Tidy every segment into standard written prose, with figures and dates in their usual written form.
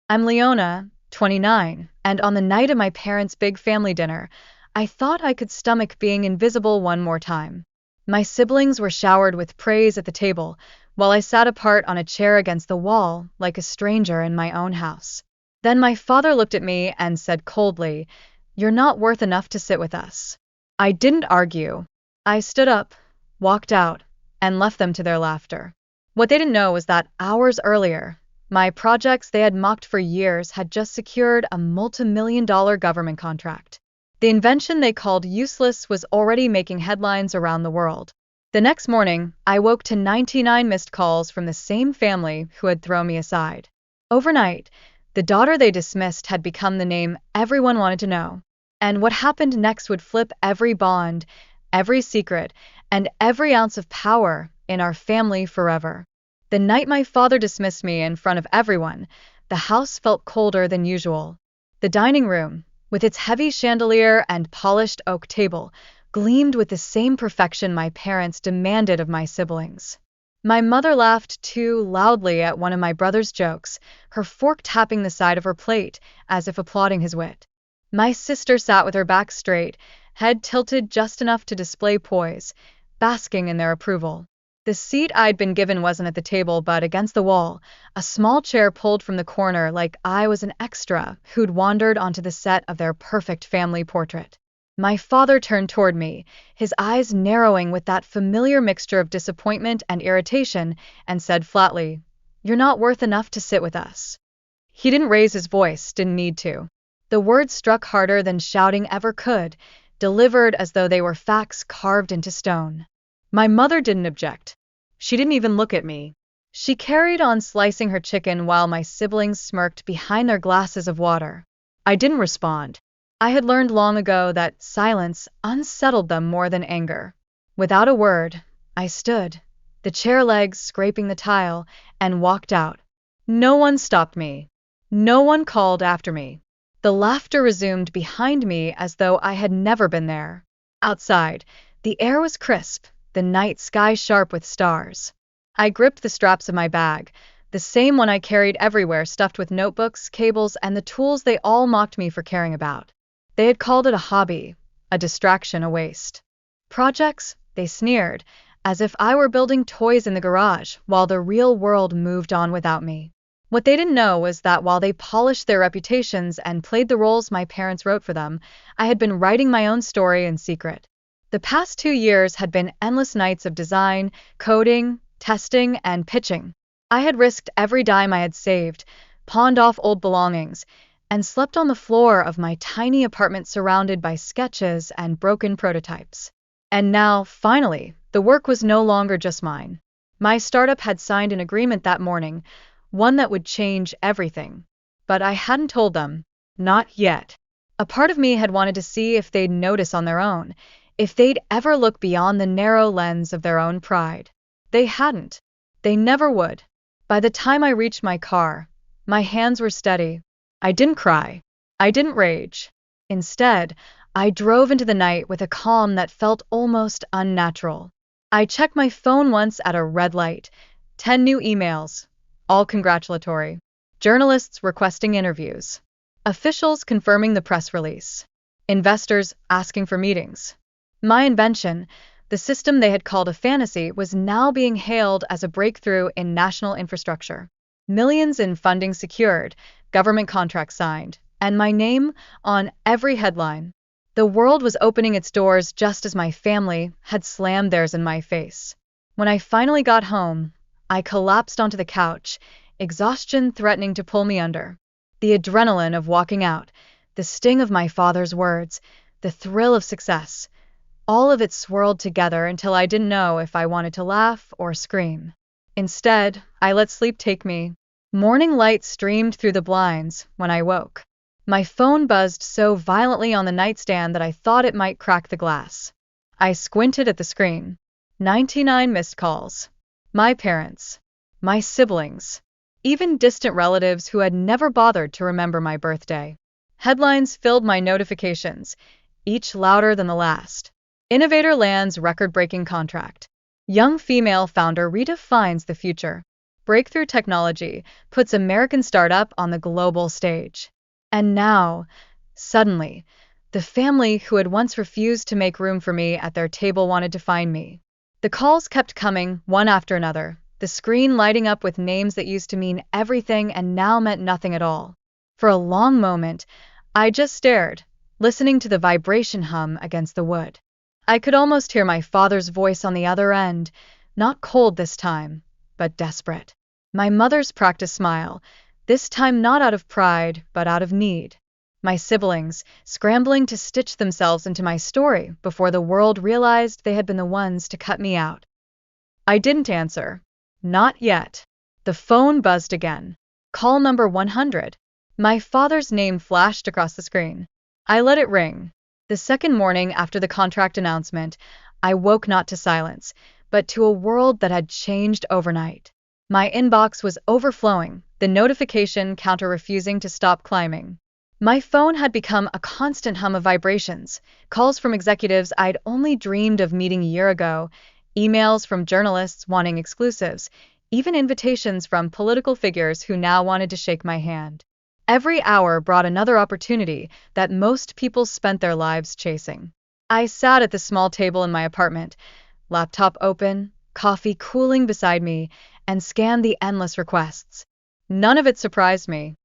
I'm Leona, 29, and on the night of my parents' big family dinner, I thought I could stomach being invisible one more time. My siblings were showered with praise at the table, while I sat apart on a chair against the wall, like a stranger in my own house. Then my father looked at me and said coldly, "You're not worth enough to sit with us." I didn't argue. I stood up, walked out, and left them to their laughter. What they didn't know was that hours earlier, my projects they had mocked for years had just secured a multimillion-dollar government contract. The invention they called useless was already making headlines around the world. The next morning, I woke to 99 missed calls from the same family who had thrown me aside. Overnight, the daughter they dismissed had become the name everyone wanted to know. And what happened next would flip every bond, every secret, and every ounce of power in our family forever. The night my father dismissed me in front of everyone, the house felt colder than usual. The dining room, with its heavy chandelier and polished oak table, gleamed with the same perfection my parents demanded of my siblings. My mother laughed too loudly at one of my brother's jokes, her fork tapping the side of her plate as if applauding his wit. My sister sat with her back straight, head tilted just enough to display poise, basking in their approval. The seat I'd been given wasn't at the table but against the wall, a small chair pulled from the corner like I was an extra who'd wandered onto the set of their perfect family portrait. My father turned toward me, his eyes narrowing with that familiar mixture of disappointment and irritation, and said flatly, "You're not worth enough to sit with us." He didn't raise his voice, didn't need to. The words struck harder than shouting ever could, delivered as though they were facts carved into stone. My mother didn't object. She didn't even look at me. She carried on slicing her chicken while my siblings smirked behind their glasses of water. I didn't respond. I had learned long ago that silence unsettled them more than anger. Without a word, I stood, the chair legs scraping the tile, and walked out. No one stopped me. No one called after me. The laughter resumed behind me as though I had never been there. Outside, the air was crisp, the night sky sharp with stars. I gripped the straps of my bag, the same one I carried everywhere, stuffed with notebooks, cables, and the tools they all mocked me for caring about. They had called it a hobby, a distraction, a waste. Projects, they sneered, as if I were building toys in the garage while the real world moved on without me. What they didn't know was that while they polished their reputations and played the roles my parents wrote for them, I had been writing my own story in secret. The past 2 years had been endless nights of design, coding, testing, and pitching. I had risked every dime I had saved, pawned off old belongings, and slept on the floor of my tiny apartment surrounded by sketches and broken prototypes. And now, finally, the work was no longer just mine. My startup had signed an agreement that morning, one that would change everything. But I hadn't told them. Not yet. A part of me had wanted to see if they'd notice on their own, if they'd ever look beyond the narrow lens of their own pride. They hadn't. They never would. By the time I reached my car, my hands were steady. I didn't cry. I didn't rage. Instead, I drove into the night with a calm that felt almost unnatural. I checked my phone once at a red light. 10 new emails, all congratulatory. Journalists requesting interviews. Officials confirming the press release. Investors asking for meetings. My invention, the system they had called a fantasy, was now being hailed as a breakthrough in national infrastructure. Millions in funding secured, government contracts signed, and my name on every headline. The world was opening its doors just as my family had slammed theirs in my face. When I finally got home, I collapsed onto the couch, exhaustion threatening to pull me under. The adrenaline of walking out, the sting of my father's words, the thrill of success, all of it swirled together until I didn't know if I wanted to laugh or scream. Instead, I let sleep take me. Morning light streamed through the blinds when I woke. My phone buzzed so violently on the nightstand that I thought it might crack the glass. I squinted at the screen. 99 missed calls. My parents. My siblings. Even distant relatives who had never bothered to remember my birthday. Headlines filled my notifications, each louder than the last. Innovator lands record-breaking contract. Young female founder redefines the future. Breakthrough technology puts American startup on the global stage. And now, suddenly, the family who had once refused to make room for me at their table wanted to find me. The calls kept coming, one after another, the screen lighting up with names that used to mean everything and now meant nothing at all. For a long moment, I just stared, listening to the vibration hum against the wood. I could almost hear my father's voice on the other end, not cold this time, but desperate. My mother's practiced smile, this time not out of pride, but out of need. My siblings, scrambling to stitch themselves into my story before the world realized they had been the ones to cut me out. I didn't answer. Not yet. The phone buzzed again. Call number 100. My father's name flashed across the screen. I let it ring. The second morning after the contract announcement, I woke not to silence, but to a world that had changed overnight. My inbox was overflowing, the notification counter refusing to stop climbing. My phone had become a constant hum of vibrations, calls from executives I'd only dreamed of meeting a year ago, emails from journalists wanting exclusives, even invitations from political figures who now wanted to shake my hand. Every hour brought another opportunity that most people spent their lives chasing. I sat at the small table in my apartment, laptop open, coffee cooling beside me, and scanned the endless requests. None of it surprised me.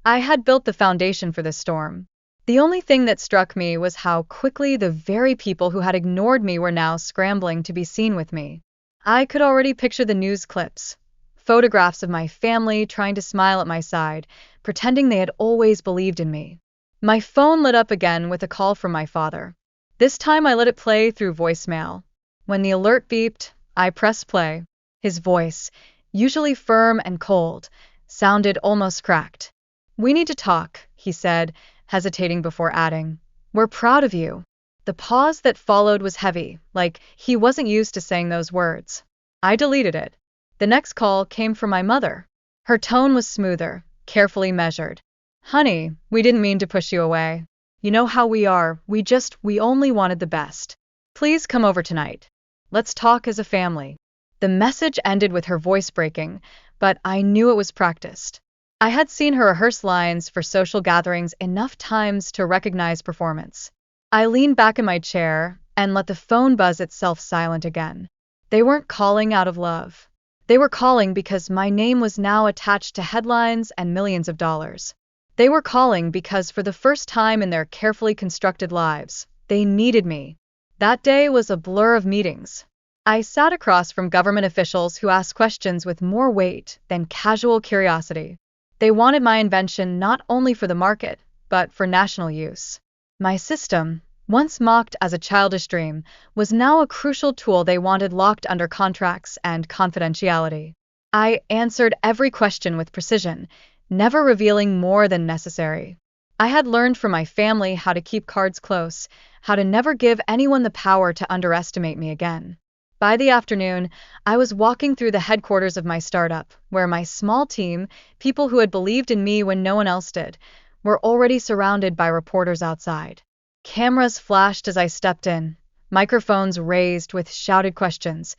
I had built the foundation for this storm. The only thing that struck me was how quickly the very people who had ignored me were now scrambling to be seen with me. I could already picture the news clips, photographs of my family trying to smile at my side, pretending they had always believed in me. My phone lit up again with a call from my father. This time I let it play through voicemail. When the alert beeped, I pressed play. His voice, usually firm and cold, sounded almost cracked. "We need to talk," he said, hesitating before adding, "We're proud of you." The pause that followed was heavy, like he wasn't used to saying those words. I deleted it. The next call came from my mother. Her tone was smoother, carefully measured. "Honey, we didn't mean to push you away. You know how we are, we only wanted the best. Please come over tonight. Let's talk as a family." The message ended with her voice breaking, but I knew it was practiced. I had seen her rehearse lines for social gatherings enough times to recognize performance. I leaned back in my chair and let the phone buzz itself silent again. They weren't calling out of love. They were calling because my name was now attached to headlines and millions of dollars. They were calling because for the first time in their carefully constructed lives, they needed me. That day was a blur of meetings. I sat across from government officials who asked questions with more weight than casual curiosity. They wanted my invention not only for the market, but for national use. My system, once mocked as a childish dream, was now a crucial tool they wanted locked under contracts and confidentiality. I answered every question with precision, never revealing more than necessary. I had learned from my family how to keep cards close, how to never give anyone the power to underestimate me again. By the afternoon, I was walking through the headquarters of my startup, where my small team, people who had believed in me when no one else did, were already surrounded by reporters outside. Cameras flashed as I stepped in, microphones raised with shouted questions.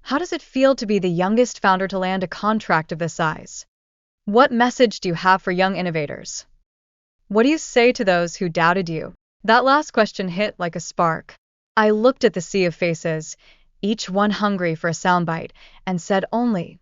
How does it feel to be the youngest founder to land a contract of this size? What message do you have for young innovators? What do you say to those who doubted you? That last question hit like a spark. I looked at the sea of faces, each one hungry for a soundbite, and said only,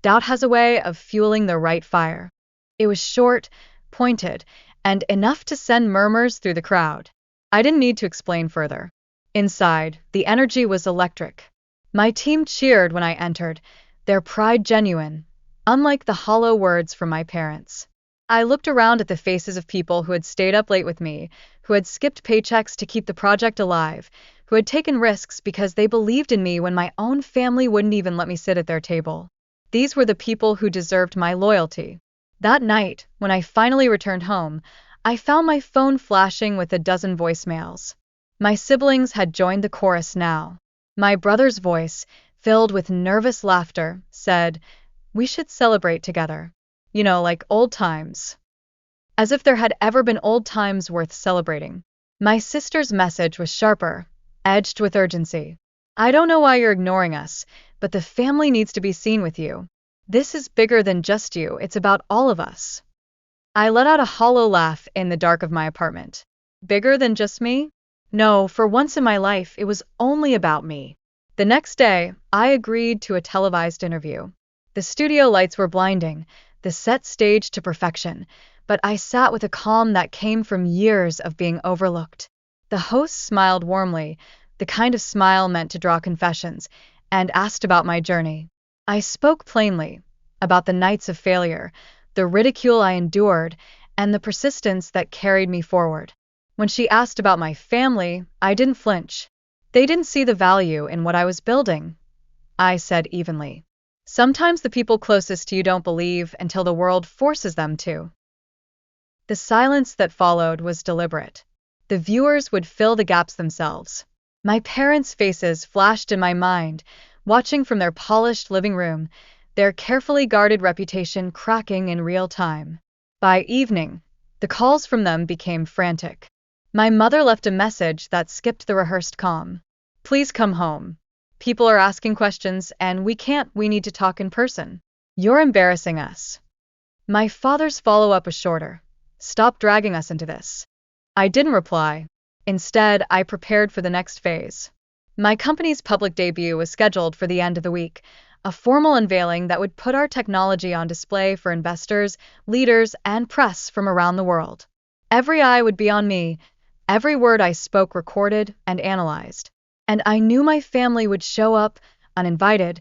"Doubt has a way of fueling the right fire." It was short, pointed, and enough to send murmurs through the crowd. I didn't need to explain further. Inside, the energy was electric. My team cheered when I entered, their pride genuine, unlike the hollow words from my parents. I looked around at the faces of people who had stayed up late with me, who had skipped paychecks to keep the project alive, who had taken risks because they believed in me when my own family wouldn't even let me sit at their table. These were the people who deserved my loyalty. That night, when I finally returned home, I found my phone flashing with a dozen voicemails. My siblings had joined the chorus now. My brother's voice, filled with nervous laughter, said, "We should celebrate together. You know, like old times." As if there had ever been old times worth celebrating. My sister's message was sharper, edged with urgency. "I don't know why you're ignoring us, but the family needs to be seen with you. This is bigger than just you, it's about all of us. I let out a hollow laugh in the dark of my apartment. Bigger than just me? No, for once in my life, it was only about me. The next day, I agreed to a televised interview. The studio lights were blinding, the set staged to perfection, but I sat with a calm that came from years of being overlooked. The host smiled warmly, the kind of smile meant to draw confessions, and asked about my journey. I spoke plainly about the nights of failure, the ridicule I endured, and the persistence that carried me forward. When she asked about my family, I didn't flinch. They didn't see the value in what I was building, I said evenly. Sometimes the people closest to you don't believe until the world forces them to. The silence that followed was deliberate. The viewers would fill the gaps themselves. My parents' faces flashed in my mind, watching from their polished living room, their carefully guarded reputation cracking in real time. By evening, the calls from them became frantic. My mother left a message that skipped the rehearsed calm. Please come home. People are asking questions and we need to talk in person. You're embarrassing us. My father's follow-up was shorter. Stop dragging us into this. I didn't reply. Instead, I prepared for the next phase. My company's public debut was scheduled for the end of the week, a formal unveiling that would put our technology on display for investors, leaders, and press from around the world. Every eye would be on me, every word I spoke recorded and analyzed. And I knew my family would show up, uninvited,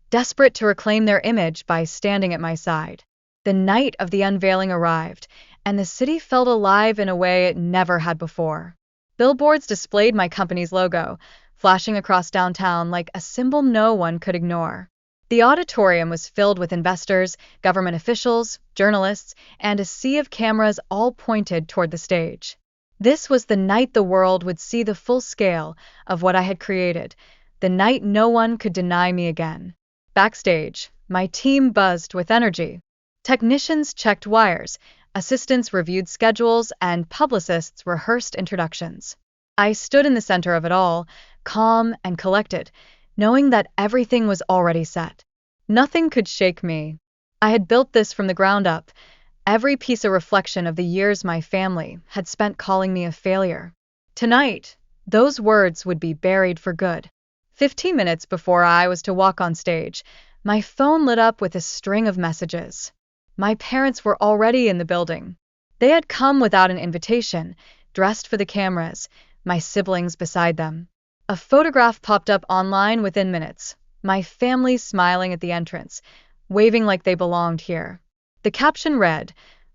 desperate to reclaim their image by standing at my side. The night of the unveiling arrived, and the city felt alive in a way it never had before. Billboards displayed my company's logo, flashing across downtown like a symbol no one could ignore. The auditorium was filled with investors, government officials, journalists, and a sea of cameras all pointed toward the stage. This was the night the world would see the full scale of what I had created, the night no one could deny me again. Backstage, my team buzzed with energy. Technicians checked wires, assistants reviewed schedules, and publicists rehearsed introductions. I stood in the center of it all, calm and collected, knowing that everything was already set. Nothing could shake me. I had built this from the ground up, every piece a reflection of the years my family had spent calling me a failure. Tonight, those words would be buried for good. 15 minutes before I was to walk on stage, my phone lit up with a string of messages. My parents were already in the building. They had come without an invitation, dressed for the cameras, my siblings beside them. A photograph popped up online within minutes, my family smiling at the entrance, waving like they belonged here. The caption read,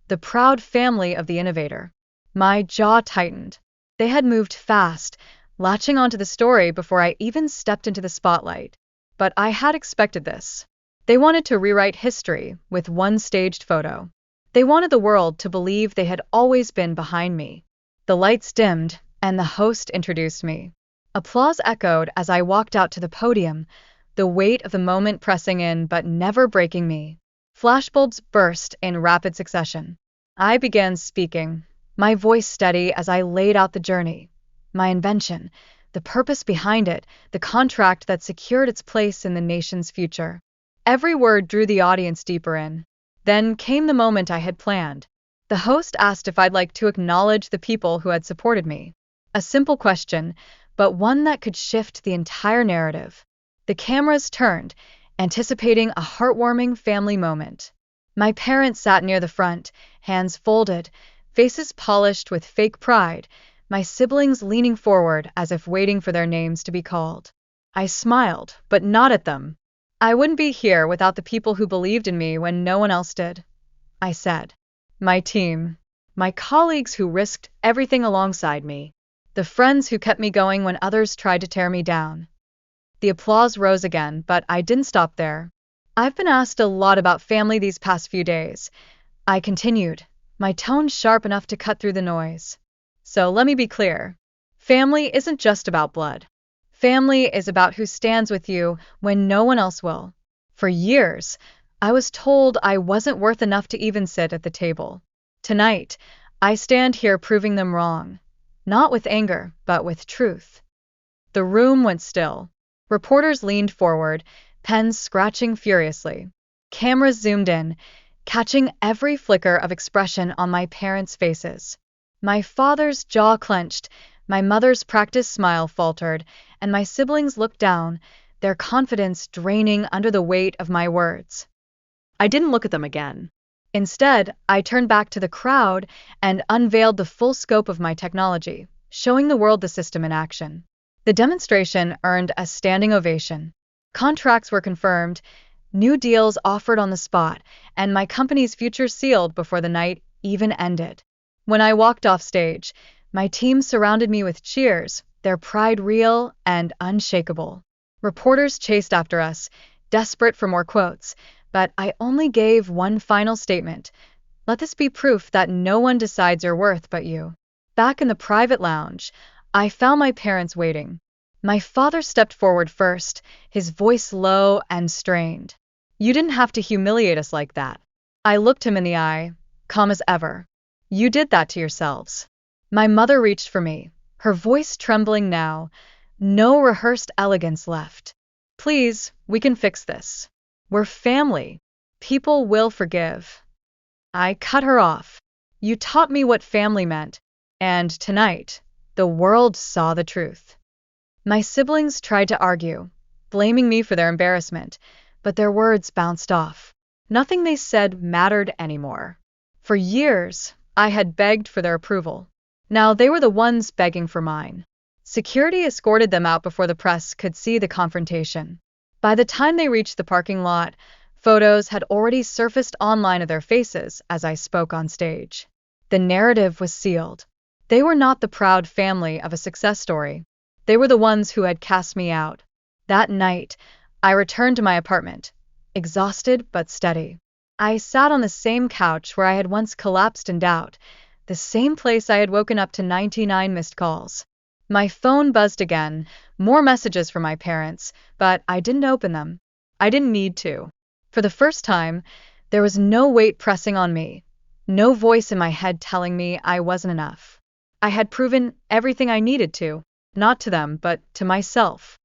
"The proud family of the innovator." My jaw tightened. They had moved fast, latching onto the story before I even stepped into the spotlight. But I had expected this. They wanted to rewrite history with one staged photo. They wanted the world to believe they had always been behind me. The lights dimmed, and the host introduced me. Applause echoed as I walked out to the podium, the weight of the moment pressing in but never breaking me. Flashbulbs burst in rapid succession. I began speaking, my voice steady as I laid out the journey, my invention, the purpose behind it, the contract that secured its place in the nation's future. Every word drew the audience deeper in. Then came the moment I had planned. The host asked if I'd like to acknowledge the people who had supported me. A simple question, but one that could shift the entire narrative. The cameras turned, anticipating a heartwarming family moment. My parents sat near the front, hands folded, faces polished with fake pride, my siblings leaning forward as if waiting for their names to be called. I smiled, but not at them. I wouldn't be here without the people who believed in me when no one else did, I said. My team, my colleagues who risked everything alongside me, the friends who kept me going when others tried to tear me down. The applause rose again, but I didn't stop there. I've been asked a lot about family these past few days. I continued, my tone sharp enough to cut through the noise. So let me be clear. Family isn't just about blood. Family is about who stands with you when no one else will. For years, I was told I wasn't worth enough to even sit at the table. Tonight, I stand here proving them wrong. Not with anger, but with truth. The room went still. Reporters leaned forward, pens scratching furiously. Cameras zoomed in, catching every flicker of expression on my parents' faces. My father's jaw clenched, my mother's practiced smile faltered, and my siblings looked down, their confidence draining under the weight of my words. I didn't look at them again. Instead, I turned back to the crowd and unveiled the full scope of my technology, showing the world the system in action. The demonstration earned a standing ovation. Contracts were confirmed, new deals offered on the spot, and my company's future sealed before the night even ended. When I walked off stage, my team surrounded me with cheers, their pride real and unshakable. Reporters chased after us, desperate for more quotes, but I only gave one final statement. Let this be proof that no one decides your worth but you. Back in the private lounge, I found my parents waiting. My father stepped forward first, his voice low and strained. You didn't have to humiliate us like that. I looked him in the eye, calm as ever. You did that to yourselves. My mother reached for me, her voice trembling now. No rehearsed elegance left. Please, we can fix this. We're family. People will forgive. I cut her off. You taught me what family meant, and tonight, the world saw the truth. My siblings tried to argue, blaming me for their embarrassment, but their words bounced off. Nothing they said mattered anymore. For years, I had begged for their approval. Now they were the ones begging for mine. Security escorted them out before the press could see the confrontation. By the time they reached the parking lot, photos had already surfaced online of their faces as I spoke on stage. The narrative was sealed. They were not the proud family of a success story. They were the ones who had cast me out. That night, I returned to my apartment, exhausted but steady. I sat on the same couch where I had once collapsed in doubt, the same place I had woken up to 99 missed calls. My phone buzzed again, more messages from my parents, but I didn't open them. I didn't need to. For the first time, there was no weight pressing on me, no voice in my head telling me I wasn't enough. I had proven everything I needed to, not to them, but to myself.